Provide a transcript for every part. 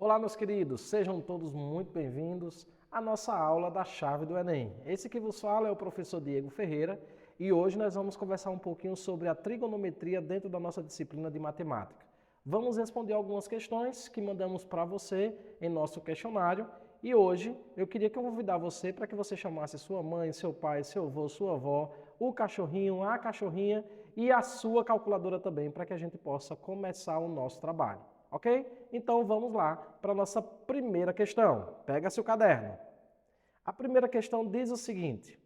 Olá, meus queridos, sejam todos muito bem-vindos à nossa aula da chave do Enem. Esse que vos fala é o professor Diego Ferreira e hoje nós vamos conversar um pouquinho sobre a trigonometria dentro da nossa disciplina de matemática. Vamos responder algumas questões que mandamos para você em nosso questionário e hoje eu queria convidar você para que você chamasse sua mãe, seu pai, seu avô, sua avó, o cachorrinho, a cachorrinha e a sua calculadora também para que a gente possa começar o nosso trabalho. Ok? Então vamos lá para a nossa primeira questão. Pega seu caderno. A primeira questão diz o seguinte.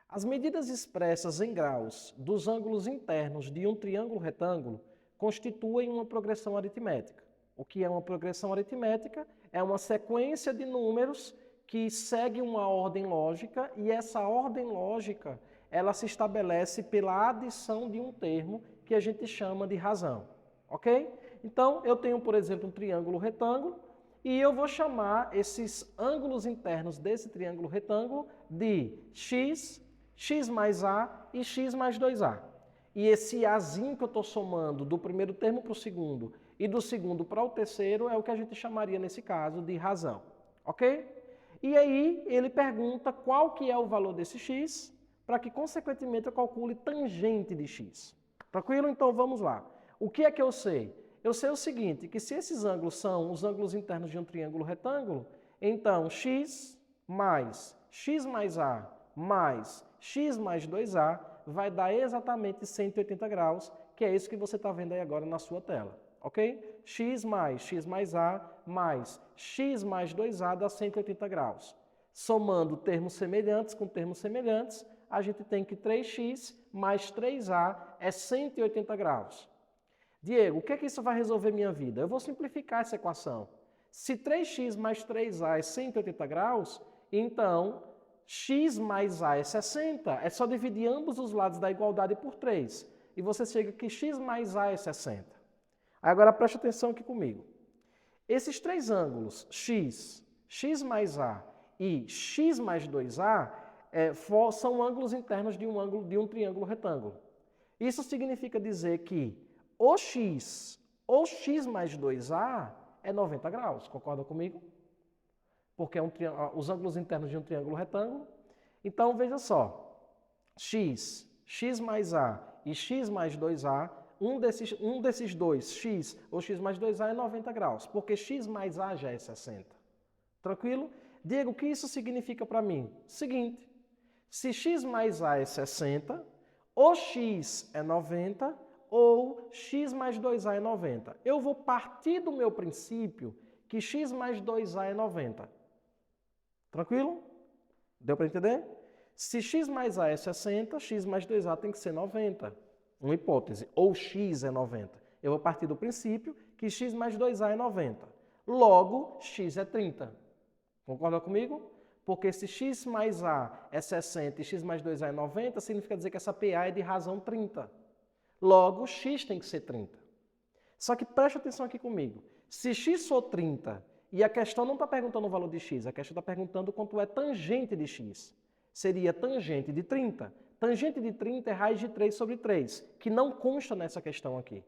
As medidas expressas em graus dos ângulos internos de um triângulo retângulo constituem uma progressão aritmética. O que é uma progressão aritmética? É uma sequência de números que segue uma ordem lógica e essa ordem lógica ela se estabelece pela adição de um termo que a gente chama de razão, ok? Então, eu tenho, por exemplo, um triângulo retângulo e eu vou chamar esses ângulos internos desse triângulo retângulo de x, x mais a e x mais 2a. E esse azinho que eu estou somando do primeiro termo para o segundo e do segundo para o terceiro é o que a gente chamaria, nesse caso, de razão, ok? E aí, ele pergunta qual que é o valor desse x, para que, consequentemente, eu calcule tangente de x. Tranquilo? Então, vamos lá. O que é que eu sei? Eu sei o seguinte, que se esses ângulos são os ângulos internos de um triângulo retângulo, então x mais a mais x mais 2a vai dar exatamente 180 graus, que é isso que você está vendo aí agora na sua tela. Ok? X mais a mais x mais 2a dá 180 graus. Somando termos semelhantes com termos semelhantes, a gente tem que 3x mais 3a é 180 graus. Diego, o que é que isso vai resolver minha vida? Eu vou simplificar essa equação. Se 3x mais 3a é 180 graus, então x mais a é 60. É só dividir ambos os lados da igualdade por 3. E você chega que x mais a é 60. Agora preste atenção aqui comigo. Esses três ângulos, x, x mais a e x mais 2a, são ângulos internos de um triângulo retângulo. Isso significa dizer que o x mais 2a é 90 graus. Concorda comigo? Porque os ângulos internos de um triângulo retângulo. Então, veja só. X mais a e x mais 2a, um desses dois, x ou x mais 2a, é 90 graus, porque x mais a já é 60. Tranquilo? Diego, o que isso significa para mim? Seguinte, se x mais a é 60, ou x é 90, ou x mais 2a é 90. Eu vou partir do meu princípio que x mais 2a é 90. Tranquilo? Deu para entender? Se x mais a é 60, x mais 2a tem que ser 90. Uma hipótese. Ou x é 90. Eu vou partir do princípio que x mais 2a é 90. Logo, x é 30. Concorda comigo? Porque se x mais a é 60 e x mais 2a é 90, significa dizer que essa PA é de razão 30. Logo, x tem que ser 30. Só que preste atenção aqui comigo. Se x for 30, e a questão não está perguntando o valor de x, a questão está perguntando quanto é tangente de x. Seria tangente de 30. Tangente de 30 é raiz de 3 sobre 3, que não consta nessa questão aqui.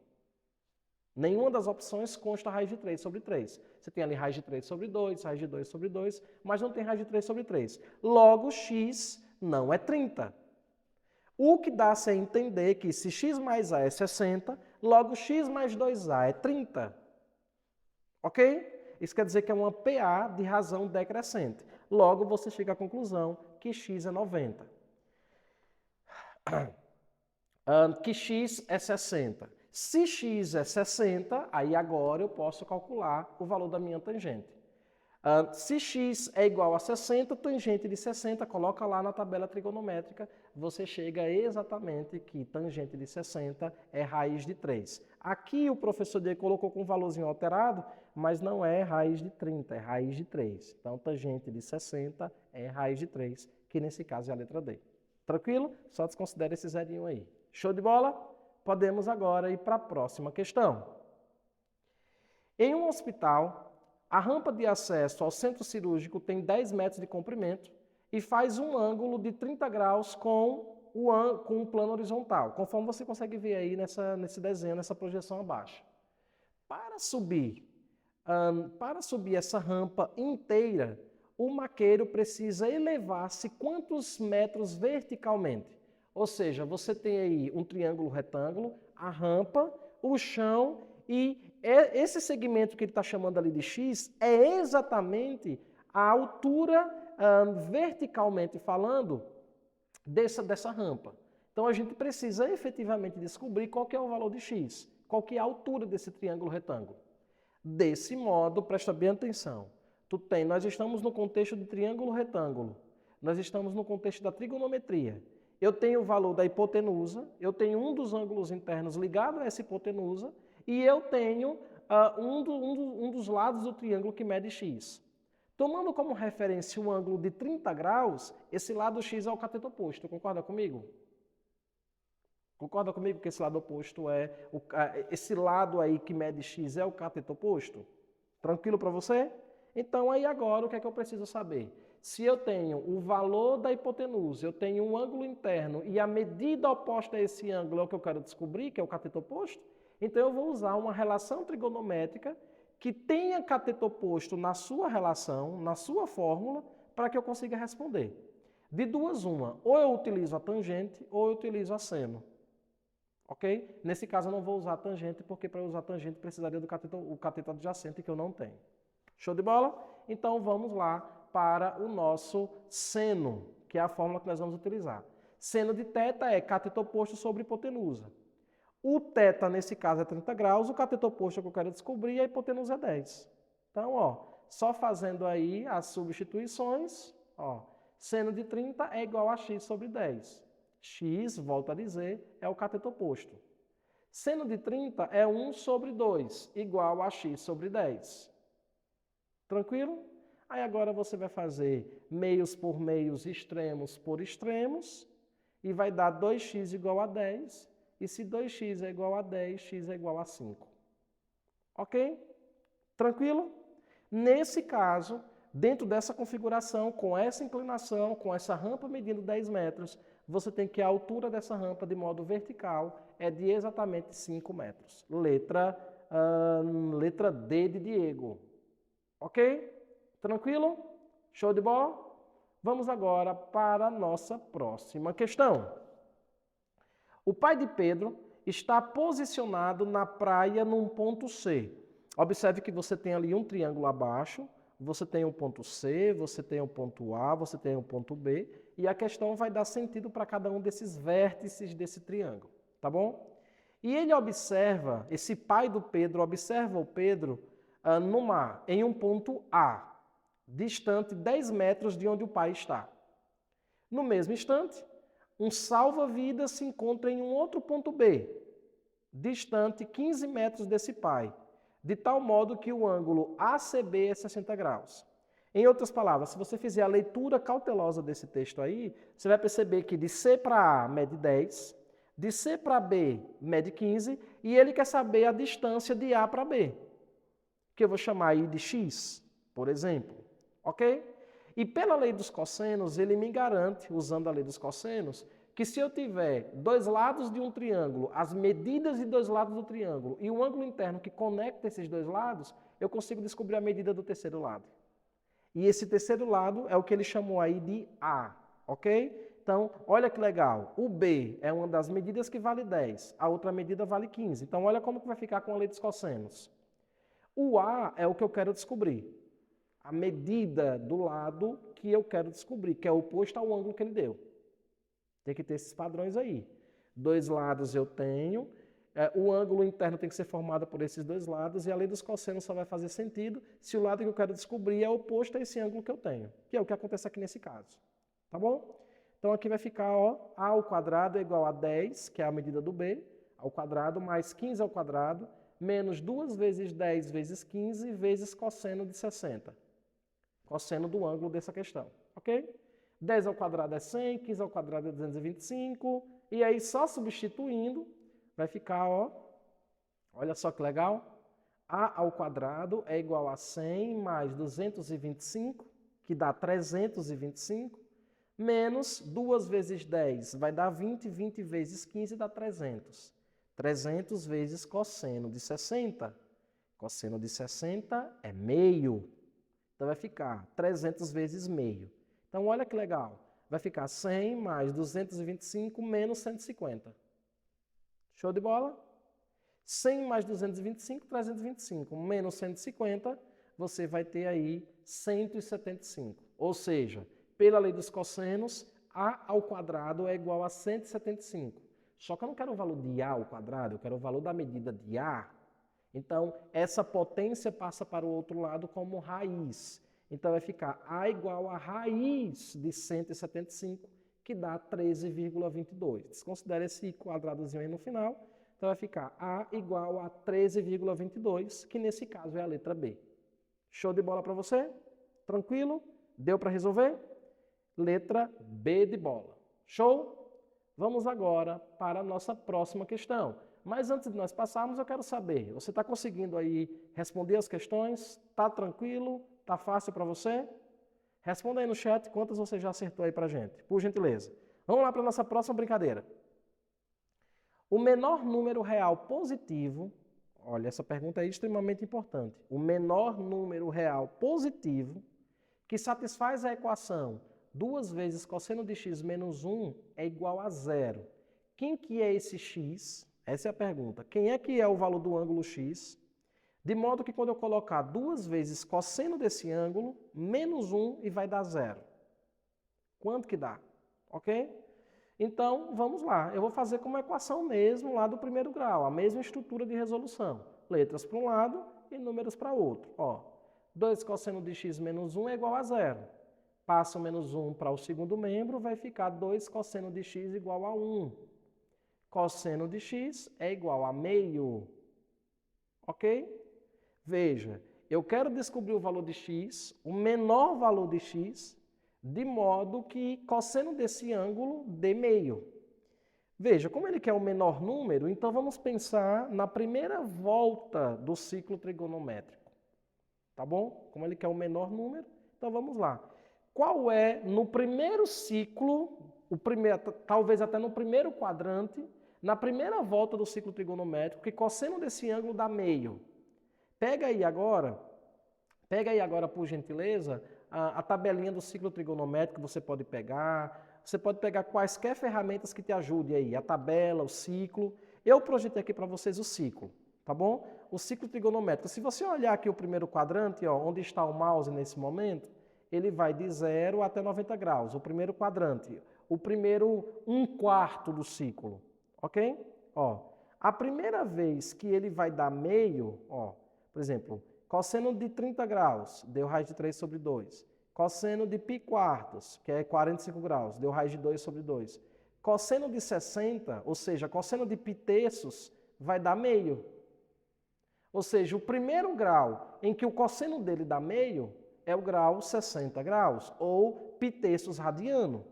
Nenhuma das opções consta raiz de 3 sobre 3. Você tem ali raiz de 3 sobre 2, raiz de 2 sobre 2, mas não tem raiz de 3 sobre 3. Logo, x não é 30. O que dá-se a entender que se x mais a é 60, logo x mais 2a é 30. Ok? Isso quer dizer que é uma PA de razão decrescente. Logo, você chega à conclusão que x é 90. Que x é 60. Se x é 60, aí agora eu posso calcular o valor da minha tangente. Se x é igual a 60, tangente de 60, coloca lá na tabela trigonométrica, você chega exatamente que tangente de 60 é raiz de 3. Aqui o professor D colocou com um valorzinho alterado, mas não é raiz de 30, é raiz de 3. Então, tangente de 60 é raiz de 3, que nesse caso é a letra D. Tranquilo? Só desconsidere esse zerinho aí. Show de bola? Podemos agora ir para a próxima questão. Em um hospital, a rampa de acesso ao centro cirúrgico tem 10 metros de comprimento e faz um ângulo de 30 graus com o plano horizontal, conforme você consegue ver aí nesse desenho, nessa projeção abaixo. Para subir essa rampa inteira, o maqueiro precisa elevar-se quantos metros verticalmente? Ou seja, você tem aí um triângulo retângulo, a rampa, o chão e esse segmento que ele está chamando ali de X é exatamente a altura, verticalmente falando, dessa rampa. Então a gente precisa efetivamente descobrir qual que é o valor de X, qual que é a altura desse triângulo retângulo. Desse modo, presta bem atenção, nós estamos no contexto de triângulo retângulo, nós estamos no contexto da trigonometria. Eu tenho o valor da hipotenusa, eu tenho um dos ângulos internos ligado a essa hipotenusa e eu tenho um dos lados do triângulo que mede x. Tomando como referência um ângulo de 30 graus, esse lado x é o cateto oposto. Concorda comigo? Concorda comigo que esse lado oposto esse lado aí que mede x é o cateto oposto? Tranquilo para você? Então aí agora o que é que eu preciso saber? Se eu tenho o valor da hipotenusa, eu tenho um ângulo interno e a medida oposta a esse ângulo é o que eu quero descobrir, que é o cateto oposto, então eu vou usar uma relação trigonométrica que tenha cateto oposto na sua relação, na sua fórmula, para que eu consiga responder. De duas, uma. Ou eu utilizo a tangente ou eu utilizo a seno. Ok? Nesse caso eu não vou usar a tangente, porque para usar a tangente precisaria do cateto adjacente, que eu não tenho. Show de bola? Então vamos lá para o nosso seno, que é a fórmula que nós vamos utilizar. Seno de θ é cateto oposto sobre hipotenusa. O θ, nesse caso, é 30 graus, o cateto oposto que eu quero descobrir e a hipotenusa é 10. Então, só fazendo aí as substituições, seno de 30 é igual a x sobre 10. X, volto a dizer, é o cateto oposto. Seno de 30 é 1 sobre 2, igual a x sobre 10. Tranquilo? Aí agora você vai fazer meios por meios, extremos por extremos, e vai dar 2x igual a 10, e se 2x é igual a 10, x é igual a 5. Ok? Tranquilo? Nesse caso, dentro dessa configuração, com essa inclinação, com essa rampa medindo 10 metros, você tem que a altura dessa rampa de modo vertical é de exatamente 5 metros. Letra D de Diego. Ok? Tranquilo? Show de bola? Vamos agora para a nossa próxima questão. O pai de Pedro está posicionado na praia num ponto C. Observe que você tem ali um triângulo abaixo, você tem um ponto C, você tem um ponto A, você tem um ponto B, e a questão vai dar sentido para cada um desses vértices desse triângulo, tá bom? E ele observa, esse pai do Pedro observa o Pedro no mar, em um ponto A, distante 10 metros de onde o pai está. No mesmo instante, um salva-vidas se encontra em um outro ponto B, distante 15 metros desse pai, de tal modo que o ângulo ACB é 60 graus. Em outras palavras, se você fizer a leitura cautelosa desse texto aí, você vai perceber que de C para A mede 10, de C para B mede 15, e ele quer saber a distância de A para B, que eu vou chamar aí de X, por exemplo. Ok? E pela lei dos cossenos, ele me garante, usando a lei dos cossenos, que se eu tiver dois lados de um triângulo, as medidas de dois lados do triângulo e um ângulo interno que conecta esses dois lados, eu consigo descobrir a medida do terceiro lado. E esse terceiro lado é o que ele chamou aí de A, ok? Então, olha que legal. O B é uma das medidas que vale 10, a outra medida vale 15. Então, olha como que vai ficar com a lei dos cossenos. O A é o que eu quero descobrir. A medida do lado que eu quero descobrir, que é oposto ao ângulo que ele deu. Tem que ter esses padrões aí. Dois lados eu tenho, o ângulo interno tem que ser formado por esses dois lados e a lei dos cossenos só vai fazer sentido se o lado que eu quero descobrir é oposto a esse ângulo que eu tenho, que é o que acontece aqui nesse caso. Tá bom? Então aqui vai ficar, A ao quadrado é igual a 10, que é a medida do B, ao quadrado, mais 15 ao quadrado, menos 2 vezes 10 vezes 15 vezes cosseno de 60. Cosseno do ângulo dessa questão, ok? 10 ao quadrado é 100, 15 ao quadrado é 225, e aí só substituindo, vai ficar, olha só que legal, A ao quadrado é igual a 100 mais 225, que dá 325, menos 2 vezes 10 vai dar 20, 20 vezes 15 dá 300. 300 vezes cosseno de 60, Cosseno de 60 é meio. Então, vai ficar 300 vezes meio. Então, olha que legal. Vai ficar 100 mais 225 menos 150. Show de bola? 100 mais 225, 325. Menos 150, você vai ter aí 175. Ou seja, pela lei dos cossenos, A ao quadrado é igual a 175. Só que eu não quero o valor de A ao quadrado, eu quero o valor da medida de A. Então, essa potência passa para o outro lado como raiz. Então, vai ficar A igual a raiz de 175, que dá 13,22. Desconsidere esse quadradozinho aí no final. Então, vai ficar A igual a 13,22, que nesse caso é a letra B. Show de bola para você? Tranquilo? Deu para resolver? Letra B de bola. Show? Vamos agora para a nossa próxima questão. Mas antes de nós passarmos, eu quero saber, você está conseguindo aí responder as questões? Está tranquilo? Está fácil para você? Responda aí no chat quantas você já acertou aí para a gente, por gentileza. Vamos lá para a nossa próxima brincadeira. O menor número real positivo, olha, essa pergunta é extremamente importante. O menor número real positivo que satisfaz a equação 2 vezes cosseno de x menos 1 é igual a 0. Quem que é esse x? Essa é a pergunta. Quem é que é o valor do ângulo x? De modo que quando eu colocar 2 vezes cosseno desse ângulo, menos 1 e vai dar 0. Quanto que dá? Ok? Então, vamos lá. Eu vou fazer como equação mesmo lá do primeiro grau, a mesma estrutura de resolução. Letras para um lado e números para outro. Ó, 2 cosseno de x menos 1 é igual a 0. Passa o menos 1 para o segundo membro, vai ficar 2 cosseno de x igual a 1. Cosseno de x é igual a meio. Ok? Veja, eu quero descobrir o valor de x, o menor valor de x, de modo que cosseno desse ângulo dê meio. Veja, como ele quer o menor número, então vamos pensar na primeira volta do ciclo trigonométrico. Tá bom? Como ele quer o menor número, então vamos lá. Qual é, no primeiro ciclo, talvez até no primeiro quadrante, na primeira volta do ciclo trigonométrico, que cosseno desse ângulo dá meio? Pega aí agora, por gentileza, a tabelinha do ciclo trigonométrico que você pode pegar. Você pode pegar quaisquer ferramentas que te ajudem aí, a tabela, o ciclo. Eu projetei aqui para vocês o ciclo, tá bom? O ciclo trigonométrico. Se você olhar aqui o primeiro quadrante, ó, onde está o mouse nesse momento, ele vai de 0 até 90 graus, o primeiro quadrante. O primeiro 1/4 do ciclo, ok? Ó, a primeira vez que ele vai dar meio, ó, por exemplo, cosseno de 30 graus, deu raiz de 3 sobre 2. Cosseno de π quartos, que é 45 graus, deu raiz de 2 sobre 2. Cosseno de 60, ou seja, cosseno de π terços, vai dar meio. Ou seja, o primeiro grau em que o cosseno dele dá meio é o grau 60 graus, ou π terços radiano.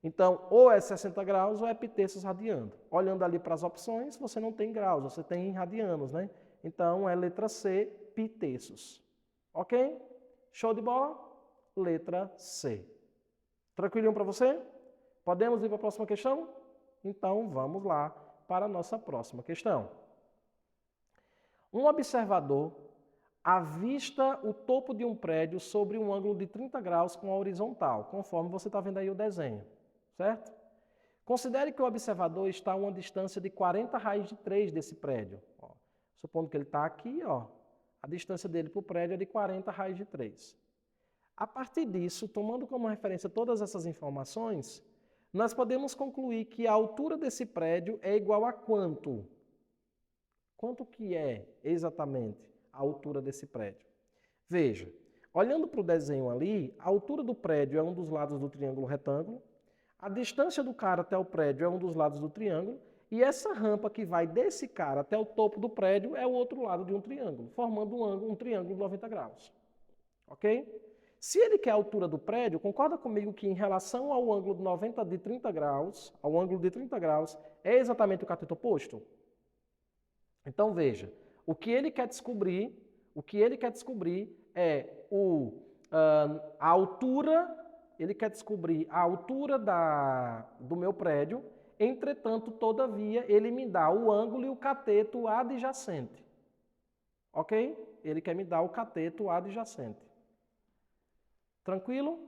Então, ou é 60 graus ou é π terços radiano. Olhando ali para as opções, você não tem graus, você tem radianos, né? Então, é letra C, π terços. Ok? Show de bola? Letra C. Tranquilinho para você? Podemos ir para a próxima questão? Então, vamos lá para a nossa próxima questão. Um observador avista o topo de um prédio sobre um ângulo de 30 graus com a horizontal, conforme você está vendo aí o desenho, certo? Considere que o observador está a uma distância de 40 raiz de 3 desse prédio. Ó, supondo que ele está aqui, ó, a distância dele para o prédio é de 40 raiz de 3. A partir disso, tomando como referência todas essas informações, nós podemos concluir que a altura desse prédio é igual a quanto? Quanto que é exatamente a altura desse prédio? Veja, olhando para o desenho ali, a altura do prédio é um dos lados do triângulo retângulo, a distância do cara até o prédio é um dos lados do triângulo, e essa rampa que vai desse cara até o topo do prédio é o outro lado de um triângulo, formando um triângulo de 90 graus. Ok? Se ele quer a altura do prédio, concorda comigo que em relação ao ângulo de 30 graus, ao ângulo de 30 graus, é exatamente o cateto oposto? Então veja, o que ele quer descobrir é a altura, ele quer descobrir a altura do meu prédio, entretanto, todavia, ele me dá o ângulo e o cateto adjacente. Ok? Ele quer me dar o cateto adjacente. Tranquilo?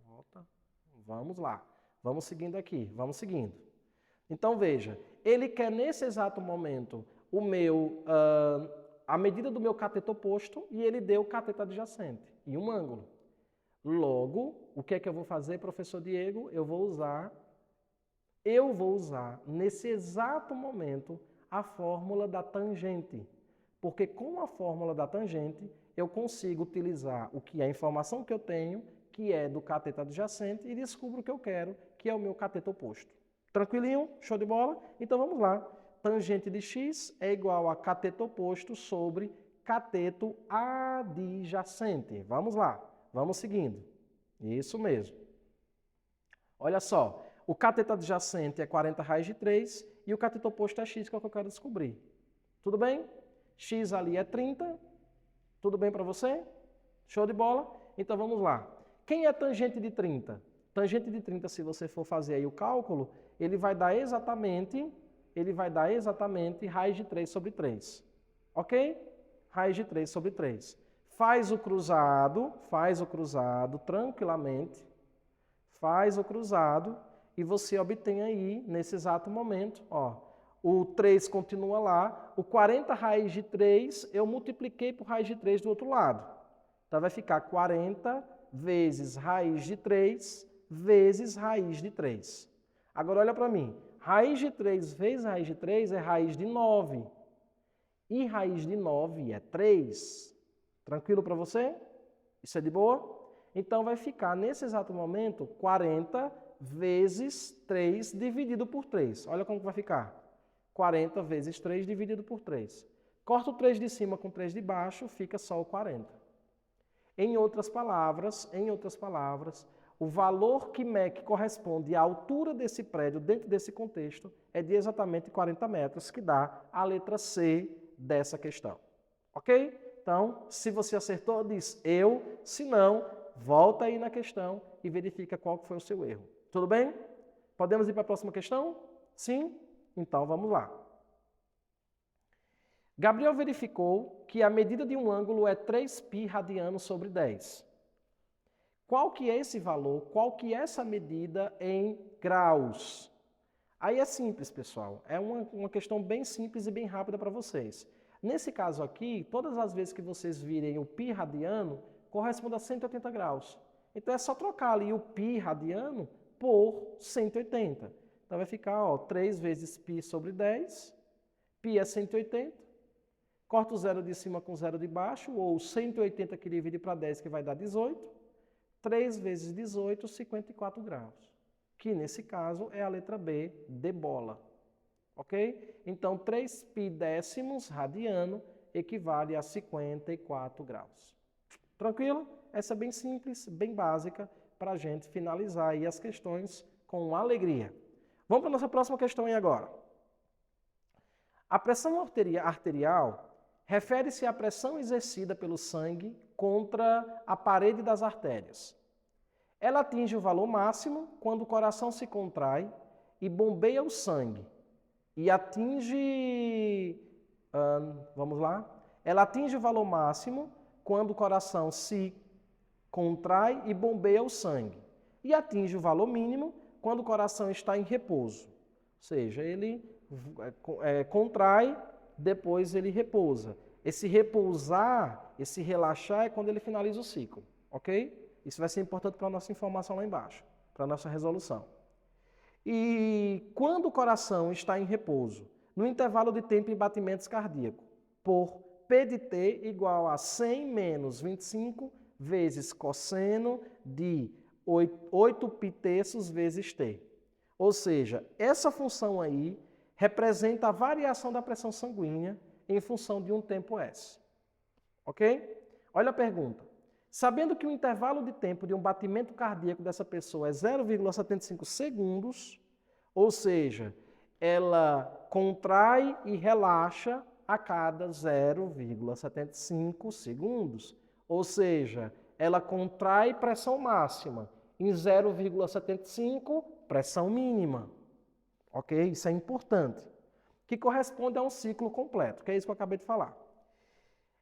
Volta. Vamos lá. Vamos seguindo aqui. Vamos seguindo. Então, veja. Ele quer, nesse exato momento, a medida do meu cateto oposto e ele deu o cateto adjacente e um ângulo. Logo, o que é que eu vou fazer, professor Diego? Eu vou usar, nesse exato momento, a fórmula da tangente. Porque com a fórmula da tangente, eu consigo utilizar o que é a informação que eu tenho, que é do cateto adjacente, e descubro o que eu quero, que é o meu cateto oposto. Tranquilinho? Show de bola? Então vamos lá. Tangente de x é igual a cateto oposto sobre cateto adjacente. Vamos lá. Vamos seguindo. Isso mesmo. Olha só. O cateto adjacente é 40 raiz de 3 e o cateto oposto é x, que é o que eu quero descobrir. Tudo bem? X ali é 30. Tudo bem para você? Show de bola? Então vamos lá. Quem é tangente de 30? Tangente de 30, se você for fazer aí o cálculo, ele vai dar exatamente raiz de 3 sobre 3. Ok? Raiz de 3 sobre 3. Faz o cruzado tranquilamente. Faz o cruzado e você obtém aí, nesse exato momento, ó, o 3 continua lá, o 40 raiz de 3 eu multipliquei por raiz de 3 do outro lado. Então vai ficar 40 vezes raiz de 3 vezes raiz de 3. Agora olha para mim, raiz de 3 vezes raiz de 3 é raiz de 9. E raiz de 9 é 3. Tranquilo para você? Isso é de boa? Então vai ficar, nesse exato momento, 40 vezes 3 dividido por 3. Olha como vai ficar. 40 vezes 3 dividido por 3. Corta o 3 de cima com o 3 de baixo, fica só o 40. Em outras palavras, o valor que corresponde à altura desse prédio dentro desse contexto é de exatamente 40 metros, que dá a letra C dessa questão. Ok? Então, se você acertou, diz eu. Se não, volta aí na questão e verifica qual foi o seu erro. Tudo bem? Podemos ir para a próxima questão? Sim? Então, vamos lá. Gabriel verificou que a medida de um ângulo é 3π radiano sobre 10. Qual que é esse valor? Qual que é essa medida em graus? Aí é simples, pessoal. É uma questão bem simples e bem rápida para vocês. Nesse caso aqui, todas as vezes que vocês virem o π radiano, corresponde a 180 graus. Então é só trocar ali o π radiano por 180. Então vai ficar, ó, 3 vezes π sobre 10. π é 180. Corta o zero de cima com o zero de baixo, ou 180 que divide para 10, que vai dar 18. 3 vezes 18, 54 graus. Que nesse caso é a letra B, de bola. Ok? Então 3π décimos radiano equivale a 54 graus. Tranquilo? Essa é bem simples, bem básica, para a gente finalizar aí as questões com alegria. Vamos para a nossa próxima questão aí agora. A pressão arterial refere-se à pressão exercida pelo sangue contra a parede das artérias. Ela atinge o valor máximo quando o coração se contrai e bombeia o sangue. E atinge... vamos lá? Ela atinge o valor máximo quando o coração se contrai e bombeia o sangue. E atinge o valor mínimo quando o coração está em repouso. Ou seja, ele contrai, depois ele repousa. Esse repousar, esse relaxar é quando ele finaliza o ciclo. Ok? Isso vai ser importante para a nossa informação lá embaixo, para a nossa resolução. E quando o coração está em repouso, no intervalo de tempo em batimentos cardíacos, por P de T igual a 100 menos 25 vezes cosseno de 8π terços vezes T. Ou seja, essa função aí representa a variação da pressão sanguínea em função de um tempo S. Ok? Olha a pergunta. Sabendo que o intervalo de tempo de um batimento cardíaco dessa pessoa é 0,75 segundos, ou seja, ela contrai e relaxa a cada 0,75 segundos. Ou seja, ela contrai pressão máxima em 0,75 pressão mínima. Ok? Isso é importante. que corresponde a um ciclo completo, que é isso que eu acabei de falar.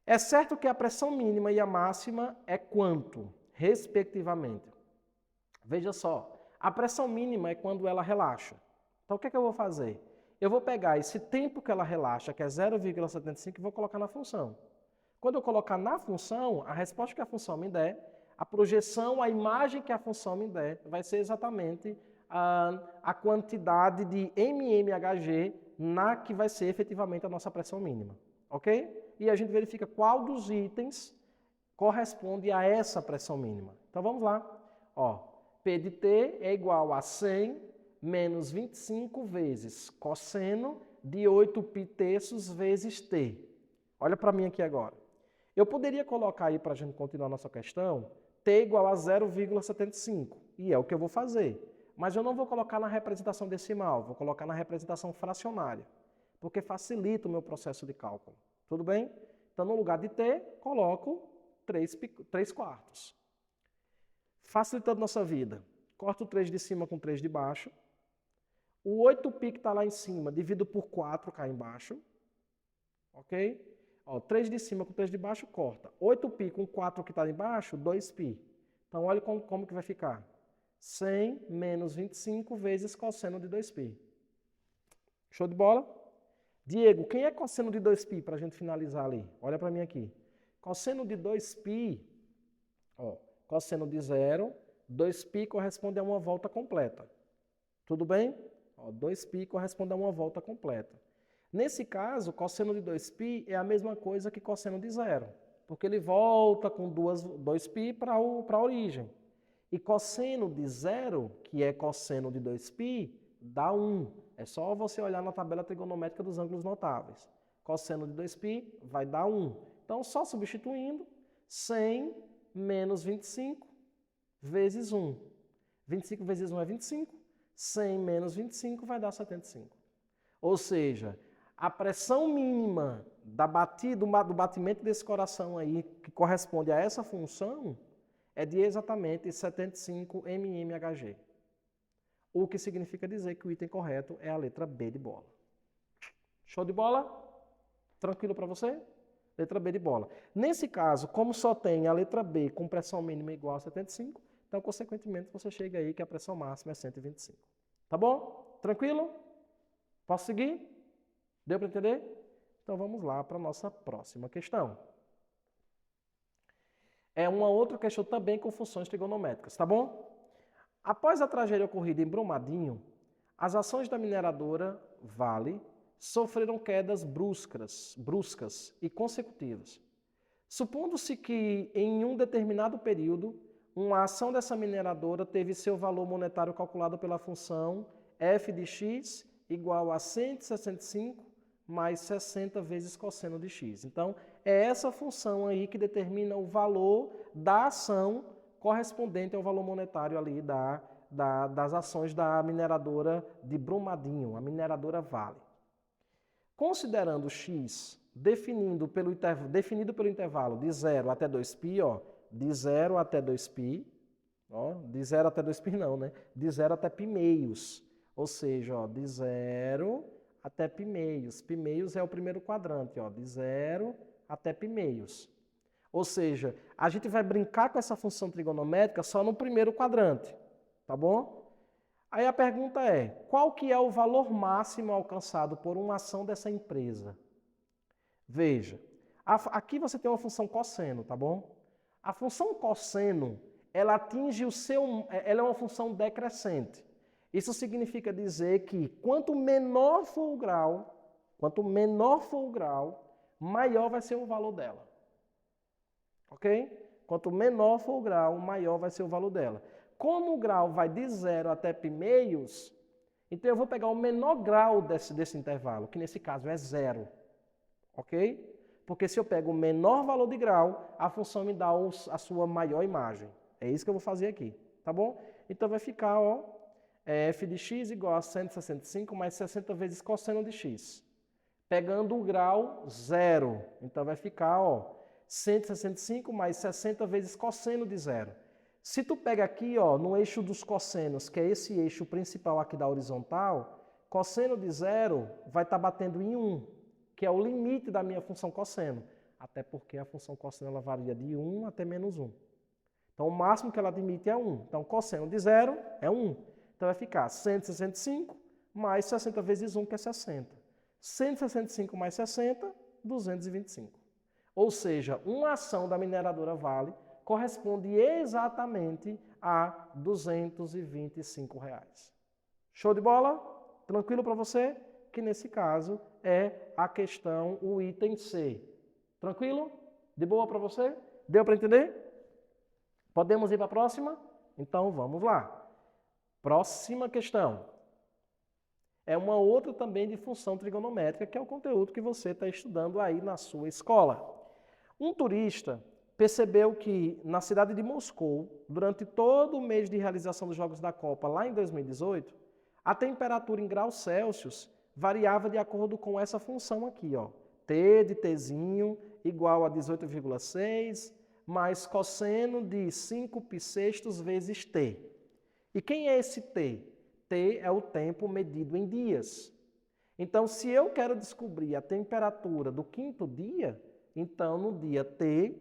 É certo que a pressão mínima e a máxima é quanto, respectivamente? Veja só, a pressão mínima é quando ela relaxa. Então, o que é que eu vou fazer? Eu vou pegar esse tempo que ela relaxa, que é 0,75, e vou colocar na função. Quando eu colocar na função, a resposta que a função me der, a projeção, a imagem que a função me der, vai ser exatamente a quantidade de mmHg na que vai ser efetivamente a nossa pressão mínima. Ok? E a gente verifica qual dos itens corresponde a essa pressão mínima. Então vamos lá. Ó, P de T é igual a 100 menos 25 vezes cosseno de 8 π terços vezes T. Olha para mim aqui agora. Eu poderia colocar aí, para a gente continuar a nossa questão, T igual a 0,75. E é o que eu vou fazer. Mas eu não vou colocar na representação decimal, vou colocar na representação fracionária. Porque facilita o meu processo de cálculo. Tudo bem? Então, no lugar de T, coloco 3 quartos. Facilitando nossa vida. Corto o 3 de cima com 3 de baixo. O 8π que está lá em cima, divido por 4 cá embaixo. Ok? Ó, 3 de cima com 3 de baixo, corta. 8π com 4 que está embaixo, 2π. Então, olha como que vai ficar. 100 menos 25 vezes cosseno de 2π. Show de bola? Diego, quem é cosseno de 2π para a gente finalizar ali? Olha para mim aqui. Cosseno de 2π, ó, cosseno de 0, 2π corresponde a uma volta completa. Tudo bem? Ó, 2π corresponde a uma volta completa. Nesse caso, cosseno de 2π é a mesma coisa que cosseno de 0, porque ele volta com 2π para a origem. E cosseno de 0, que é cosseno de 2π, dá 1. É só você olhar na tabela trigonométrica dos ângulos notáveis. Cosseno de 2π vai dar 1. Então, só substituindo, 100 menos 25 vezes 1. 25 vezes 1 é 25. 100 menos 25 vai dar 75. Ou seja, a pressão mínima do batimento desse coração aí, que corresponde a essa função, é de exatamente 75 mmHg. O que significa dizer que o item correto é a letra B de bola. Show de bola? Tranquilo para você? Letra B de bola. Nesse caso, como só tem a letra B com pressão mínima igual a 75, então, consequentemente, você chega aí que a pressão máxima é 125. Tá bom? Tranquilo? Posso seguir? Deu para entender? Então, vamos lá para a nossa próxima questão. É uma outra questão também com funções trigonométricas, tá bom? Após a tragédia ocorrida em Brumadinho, as ações da mineradora Vale sofreram quedas bruscas e consecutivas. Supondo-se que, em um determinado período, uma ação dessa mineradora teve seu valor monetário calculado pela função f de x igual a 165 mais 60 vezes cosseno de x. Então, é essa função aí que determina o valor da ação correspondente ao valor monetário ali das ações da mineradora de Brumadinho, a mineradora Vale. Considerando x definido pelo intervalo de 0 até 2π, ó, de 0 até 2π, ó, de 0 até 2π não, né? De 0 até π meios, ou seja, ó, de 0 até π meios. Π meios é o primeiro quadrante, ó, de 0 até π meios. Ou seja, a gente vai brincar com essa função trigonométrica só no primeiro quadrante, tá bom? Aí a pergunta é, qual que é o valor máximo alcançado por uma ação dessa empresa? Veja, aqui você tem uma função cosseno, tá bom? A função cosseno, ela atinge ela é uma função decrescente. Isso significa dizer que quanto menor for o grau, maior vai ser o valor dela. Ok? Quanto menor for o grau, maior vai ser o valor dela. Como o grau vai de 0 até π meios, então eu vou pegar o menor grau desse intervalo, que nesse caso é 0. Ok? Porque se eu pego o menor valor de grau, a função me dá a sua maior imagem. É isso que eu vou fazer aqui. Tá bom? Então vai ficar, ó, f de x igual a 165 mais 60 vezes cosseno de x. Pegando o grau 0. Então vai ficar, ó, 165 mais 60 vezes cosseno de 0. Se tu pega aqui, ó, no eixo dos cossenos, que é esse eixo principal aqui da horizontal, cosseno de 0 vai estar batendo em 1, que é o limite da minha função cosseno. Até porque a função cosseno ela varia de 1 até menos 1. Então, o máximo que ela admite é 1. Então, cosseno de 0 é 1. Então, vai ficar 165 mais 60 vezes 1, que é 60. 165 mais 60, 225. Ou seja, uma ação da mineradora Vale corresponde exatamente a R$ 225. Show de bola? Tranquilo para você? Que nesse caso é a questão, o item C. Tranquilo? De boa para você? Deu para entender? Podemos ir para a próxima? Então vamos lá. Próxima questão. É uma outra também de função trigonométrica, que é o conteúdo que você está estudando aí na sua escola. Um turista percebeu que na cidade de Moscou, durante todo o mês de realização dos Jogos da Copa, lá em 2018, a temperatura em graus Celsius variava de acordo com essa função aqui, ó. T de Tzinho igual a 18,6 mais cosseno de 5 π sextos vezes T. E quem é esse T? T é o tempo medido em dias. Então, se eu quero descobrir a temperatura do quinto dia, então no dia T,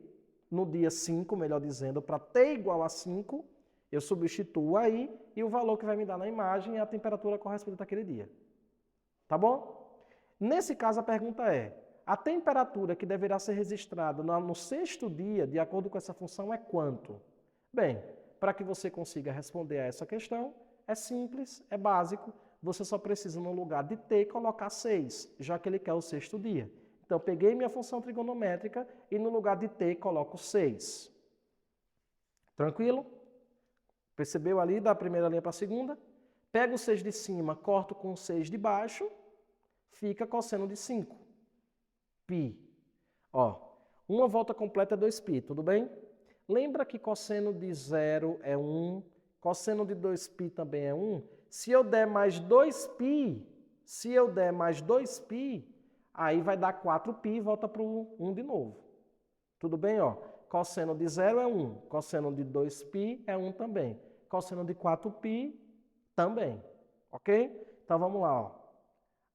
no dia 5, melhor dizendo, para T igual a 5, eu substituo aí e o valor que vai me dar na imagem é a temperatura correspondente àquele dia. Tá bom? Nesse caso, a pergunta é, a temperatura que deverá ser registrada no sexto dia, de acordo com essa função, é quanto? Bem, para que você consiga responder a essa questão, é simples, é básico, você só precisa, no lugar de T, colocar 6, já que ele quer o sexto dia. Então, eu peguei minha função trigonométrica e no lugar de T, coloco 6. Tranquilo? Percebeu ali da primeira linha para a segunda? Pego o 6 de cima, corto com o 6 de baixo, fica cosseno de 5. Π. Ó, uma volta completa é 2π, tudo bem? Lembra que cosseno de 0 é 1, cosseno de 2π também é 1? Se eu der mais 2π, aí vai dar 4π e volta para o 1 de novo. Tudo bem? Ó, cosseno de 0 é 1, cosseno de 2π é 1 também. Cosseno de 4π também, ok? Então vamos lá, ó.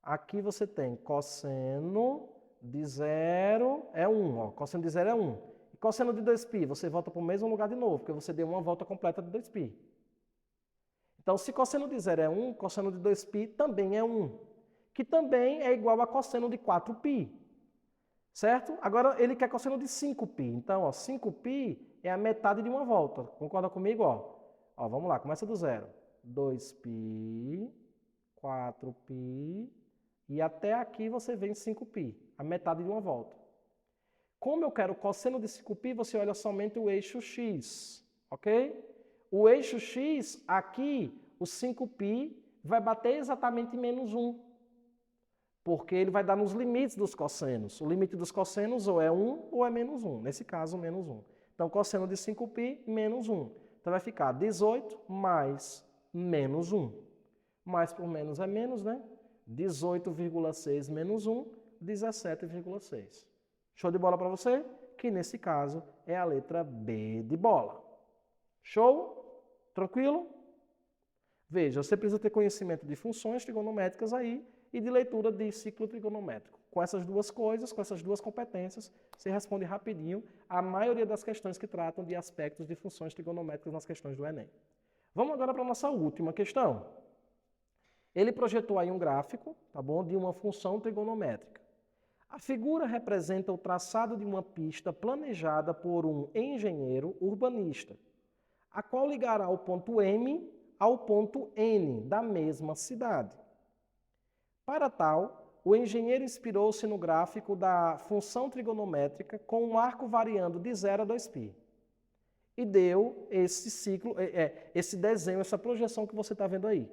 Aqui você tem cosseno de 0 é 1, ó. Cosseno de 0 é 1. E cosseno de 2π, você volta para o mesmo lugar de novo, porque você deu uma volta completa de 2π. Então, se cosseno de 0 é 1, cosseno de 2π também é 1, que também é igual a cosseno de 4π. Certo? Agora, ele quer cosseno de 5π. Então, ó, 5π é a metade de uma volta. Concorda comigo? Ó, vamos lá, começa do 0. 2π, 4π, e até aqui você vem 5π, a metade de uma volta. Como eu quero cosseno de 5π, você olha somente o eixo x, ok? O eixo x, aqui, o 5π, vai bater exatamente em menos 1, porque ele vai dar nos limites dos cossenos. O limite dos cossenos ou é 1 ou é menos 1, nesse caso, menos 1. Então, cosseno de 5π, menos 1. Então, vai ficar 18 mais menos 1. Mais por menos é menos, né? 18,6 menos 1, 17,6. Show de bola para você? Que nesse caso é a letra B de bola. Show? Tranquilo? Veja, você precisa ter conhecimento de funções trigonométricas aí e de leitura de ciclo trigonométrico. Com essas duas coisas, com essas duas competências, você responde rapidinho a maioria das questões que tratam de aspectos de funções trigonométricas nas questões do Enem. Vamos agora para a nossa última questão. Ele projetou aí um gráfico, tá bom, de uma função trigonométrica. A figura representa o traçado de uma pista planejada por um engenheiro urbanista, a qual ligará o ponto M ao ponto N da mesma cidade. Para tal, o engenheiro inspirou-se no gráfico da função trigonométrica com um arco variando de 0 a 2π. E deu esse ciclo, esse desenho, essa projeção que você está vendo aí.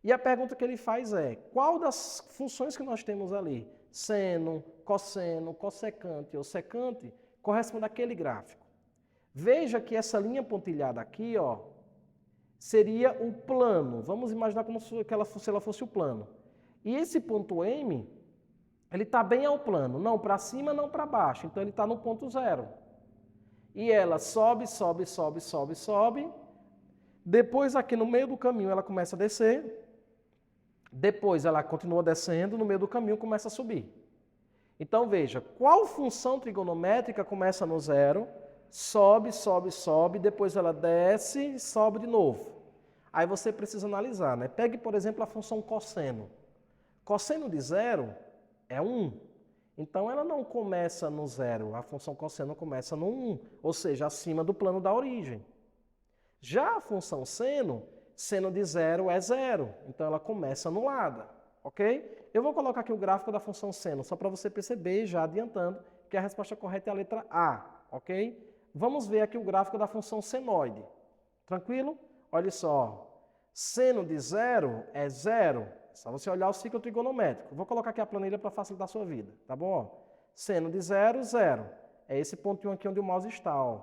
E a pergunta que ele faz é, qual das funções que nós temos ali, seno, cosseno, cossecante ou secante, corresponde àquele gráfico? Veja que essa linha pontilhada aqui, ó, seria o plano. Vamos imaginar como se ela fosse o plano. E esse ponto M, ele está bem ao plano, não para cima, não para baixo. Então, ele está no ponto 0. E ela sobe, sobe, sobe, sobe, sobe. Depois, aqui no meio do caminho, ela começa a descer. Depois ela continua descendo, no meio do caminho começa a subir. Então veja, qual função trigonométrica começa no zero, sobe, sobe, sobe, depois ela desce e sobe de novo. Aí você precisa analisar, né? Pegue, por exemplo, a função cosseno. Cosseno de zero é 1. Então ela não começa no zero, a função cosseno começa no 1, ou seja, acima do plano da origem. Já a função seno, seno de zero é zero, então ela começa anulada, ok? Eu vou colocar aqui o gráfico da função seno, só para você perceber, já adiantando, que a resposta correta é a letra A, ok? Vamos ver aqui o gráfico da função senoide. Tranquilo? Olha só, seno de zero é zero. É só você olhar o ciclo trigonométrico. Vou colocar aqui a planilha para facilitar a sua vida, tá bom? Seno de zero, zero. É esse pontinho aqui onde o mouse está, ó.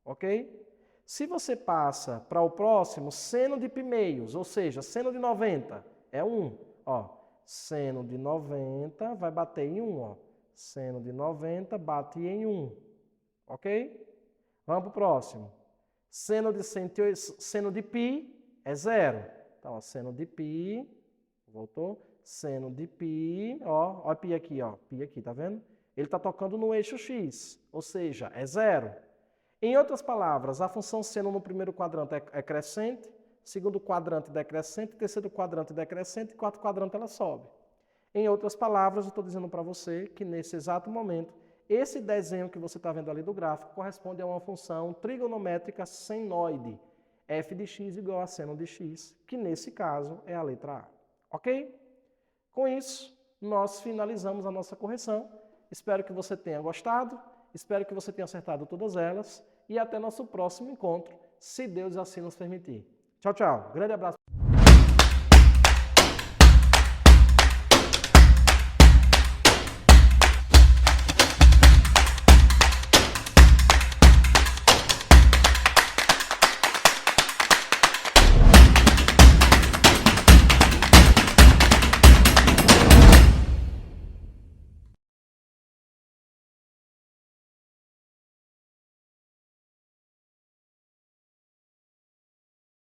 Ok? Se você passa para o próximo, seno de π, ou seja, seno de 90, é 1. Ó, seno de 90 vai bater em 1, ó. Seno de 90 bate em 1. Ok? Vamos para o próximo. Seno de 108, seno de π é 0. Então, ó, seno de π, voltou, seno de π, ó π aqui, ó, π aqui, tá vendo? Ele está tocando no eixo x, ou seja, é 0. Em outras palavras, a função seno no primeiro quadrante é crescente, segundo quadrante decrescente, terceiro quadrante decrescente, quarto quadrante ela sobe. Em outras palavras, eu estou dizendo para você que nesse exato momento, esse desenho que você está vendo ali do gráfico corresponde a uma função trigonométrica senoide, f de x igual a seno de x, que nesse caso é a letra A. Ok? Com isso, nós finalizamos a nossa correção. Espero que você tenha gostado, espero que você tenha acertado todas elas e até nosso próximo encontro, se Deus assim nos permitir. Tchau, tchau. Grande abraço.